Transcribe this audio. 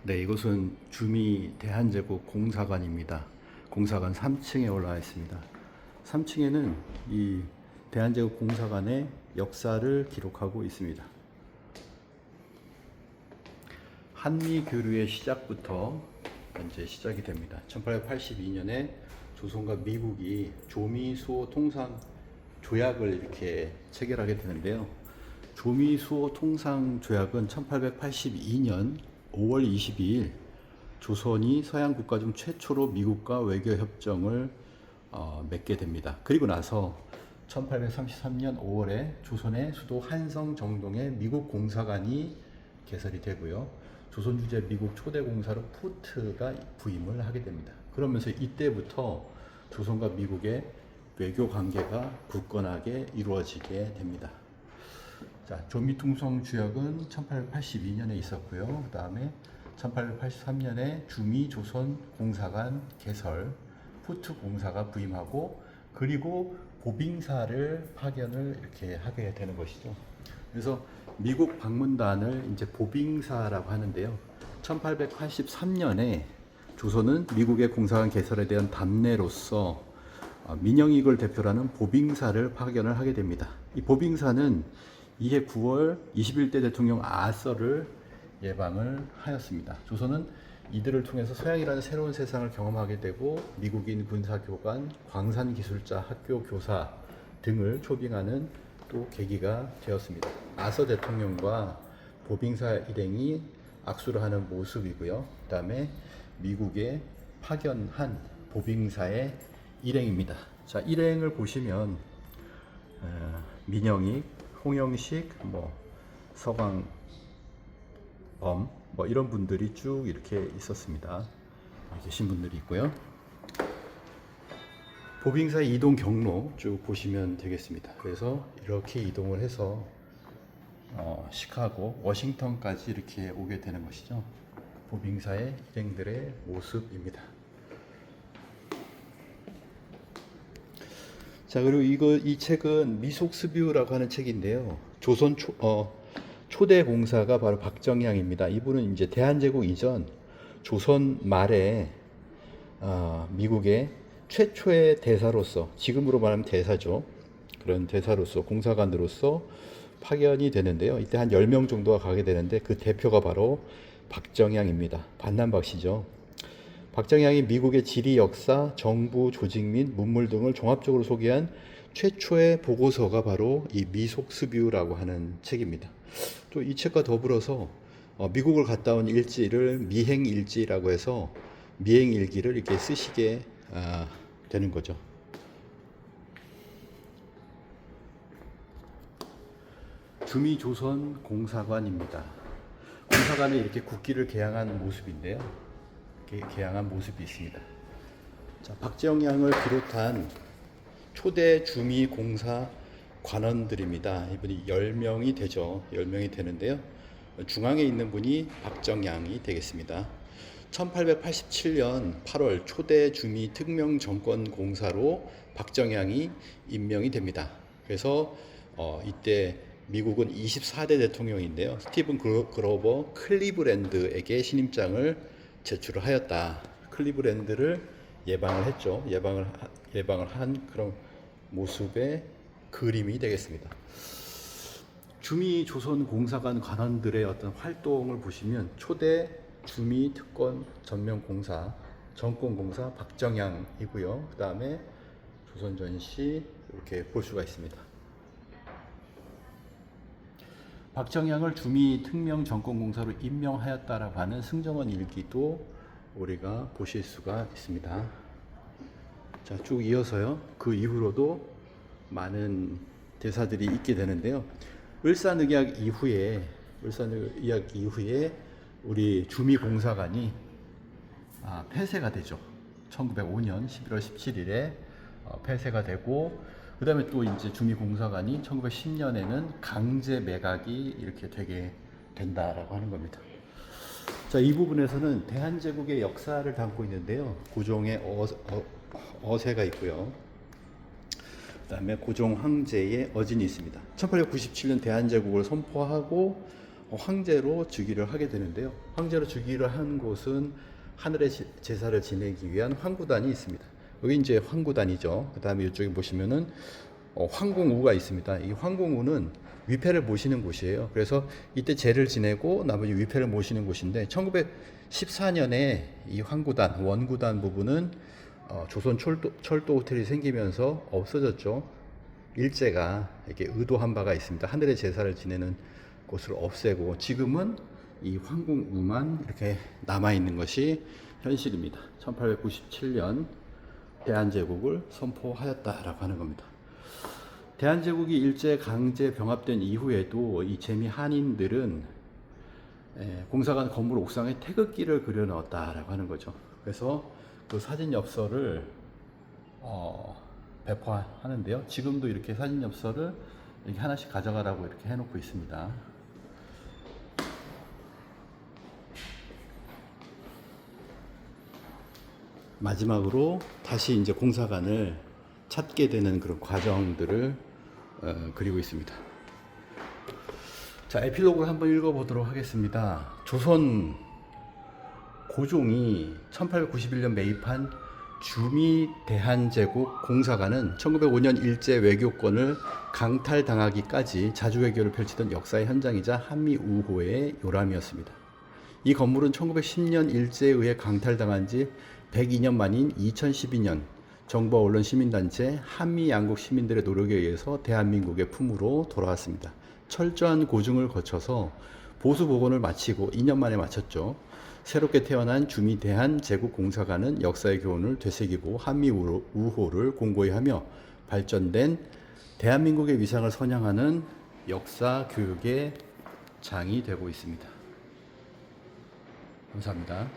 네, 이곳은 주미 대한제국 공사관입니다. 공사관 3층에 올라와 있습니다. 3층에는 이 대한제국 공사관의 역사를 기록하고 있습니다. 한미 교류의 시작부터 현재 시작이 됩니다. 1882년에 조선과 미국이 조미수호 통상 조약을 이렇게 체결하게 되는데요. 조미수호 통상 조약은 1882년 5월 22일 조선이 서양 국가 중 최초로 미국과 외교 협정을 맺게 됩니다. 그리고 나서 1833년 5월에 조선의 수도 한성 정동에 미국 공사관이 개설이 되고요. 조선 주재 미국 초대 공사로 푸트가 부임을 하게 됩니다. 그러면서 이때부터 조선과 미국의 외교 관계가 굳건하게 이루어지게 됩니다. 자, 조미통상 주약은 1882년에 있었고요. 그 다음에 1883년에 주미 조선 공사관 개설, 푸트 공사가 부임하고, 그리고 보빙사를 파견을 이렇게 하게 되는 것이죠. 그래서 미국 방문단을 이제 보빙사라고 하는데요. 1883년에 조선은 미국의 공사관 개설에 대한 답례로서 민영익을 대표로 하는 보빙사를 파견을 하게 됩니다. 이 보빙사는 이해 9월 21대 대통령 아서를 예방을 하였습니다. 조선은 이들을 통해서 서양이라는 새로운 세상을 경험하게 되고 미국인 군사교관, 광산기술자, 학교 교사 등을 초빙하는 또 계기가 되었습니다. 아서 대통령과 보빙사 일행이 악수를 하는 모습이고요. 그 다음에 미국에 파견한 보빙사의 일행입니다. 자, 일행을 보시면 민영익, 홍영식, 서광범 이런 분들이 쭉 이렇게 있었습니다. 계신 분들이 있고요. 보빙사의 이동 경로 쭉 보시면 되겠습니다. 그래서 이렇게 이동을 해서 시카고, 워싱턴까지 이렇게 오게 되는 것이죠. 보빙사의 일행들의 모습입니다. 자, 그리고 이 책은 미속스뷰라고 하는 책인데요. 조선 초대 공사가 바로 박정향입니다. 이분은 이제 대한제국 이전 조선 말에 미국의 최초의 대사로서, 지금으로 말하면 대사죠. 그런 대사로서, 공사관으로서 파견이 되는데요. 이때 한 10명 정도가 가게 되는데 그 대표가 바로 박정향입니다. 반남박씨죠. 박정향이 미국의 지리, 역사, 정부, 조직 및 문물 등을 종합적으로 소개한 최초의 보고서가 바로 이 미속스뷰라고 하는 책입니다. 또 이 책과 더불어서 미국을 갔다 온 일지를 미행일지라고 해서 미행일기를 이렇게 쓰시게 되는 거죠. 주미조선 공사관입니다. 공사관에 이렇게 국기를 개양한 모습인데요. 개양한 모습이 있습니다. 자, 박정향을 비롯한 초대 주미 공사 관원들입니다. 이분이 10명이 되죠. 10명이 되는데요. 중앙에 있는 분이 박정향이 되겠습니다. 1887년 8월 초대 주미 특명 정권 공사로 박정향이 임명이 됩니다. 그래서 이때 미국은 24대 대통령인데요. 스티븐 그로버 클리브랜드에게 신임장을 제출을 하였다. 클리브랜드를 예방을 했죠. 예방을 한 그런 모습의 그림이 되겠습니다. 주미 조선 공사관 관원들의 어떤 활동을 보시면 초대 주미 특권 전면 공사, 정권 공사 박정향이고요. 그 다음에 조선전시 이렇게 볼 수가 있습니다. 박정향을 주미 특명 정권 공사로 임명하였다라고 하는 승정원 일기도 우리가 보실 수가 있습니다. 자, 쭉 이어서요. 그 이후로도 많은 대사들이 있게 되는데요. 을사늑약 이후에 우리 주미 공사관이 폐쇄가 되죠. 1905년 11월 17일에 폐쇄가 되고, 그 다음에 또 이제 주미 공사관이 1910년에는 강제 매각이 이렇게 되게 된다라고 하는 겁니다. 자, 이 부분에서는 대한제국의 역사를 담고 있는데요. 고종의 어세가 있고요. 그 다음에 고종 황제의 어진이 있습니다. 1897년 대한제국을 선포하고 황제로 즉위를 하게 되는데요. 황제로 즉위를 한 곳은 하늘의 제사를 지내기 위한 황구단이 있습니다. 여기 이제 황구단이죠. 그 다음에 이쪽에 보시면은 황공우가 있습니다. 이 황공우는 위패를 모시는 곳이에요. 그래서 이때 제를 지내고 나머지 위패를 모시는 곳인데 1914년에 이 황구단, 원구단 부분은 조선 철도 호텔이 생기면서 없어졌죠. 일제가 이렇게 의도한 바가 있습니다. 하늘의 제사를 지내는 곳을 없애고 지금은 이 황공우만 이렇게 남아 있는 것이 현실입니다. 1897년 대한제국을 선포하였다라고 하는 겁니다. 대한제국이 일제 강제 병합된 이후에도 이 재미 한인들은 공사관 건물 옥상에 태극기를 그려 넣었다라고 하는 거죠. 그래서 그 사진 엽서를 배포하는데요. 지금도 이렇게 사진 엽서를 이렇게 하나씩 가져가라고 이렇게 해놓고 있습니다. 마지막으로 다시 이제 공사관을 찾게 되는 그런 과정들을 그리고 있습니다. 자, 에필로그를 한번 읽어보도록 하겠습니다. 조선 고종이 1891년 매입한 주미 대한제국 공사관은 1905년 일제 외교권을 강탈당하기까지 자주외교를 펼치던 역사의 현장이자 한미 우호의 요람이었습니다. 이 건물은 1910년 일제에 의해 강탈당한 지 102년 만인 2012년 정부와 언론 시민단체 한미 양국 시민들의 노력에 의해서 대한민국의 품으로 돌아왔습니다. 철저한 고증을 거쳐서 보수 복원을 마치고 2년 만에 마쳤죠. 새롭게 태어난 주미 대한제국공사관은 역사의 교훈을 되새기고 한미 우호를 공고히 하며 발전된 대한민국의 위상을 선양하는 역사 교육의 장이 되고 있습니다. 감사합니다.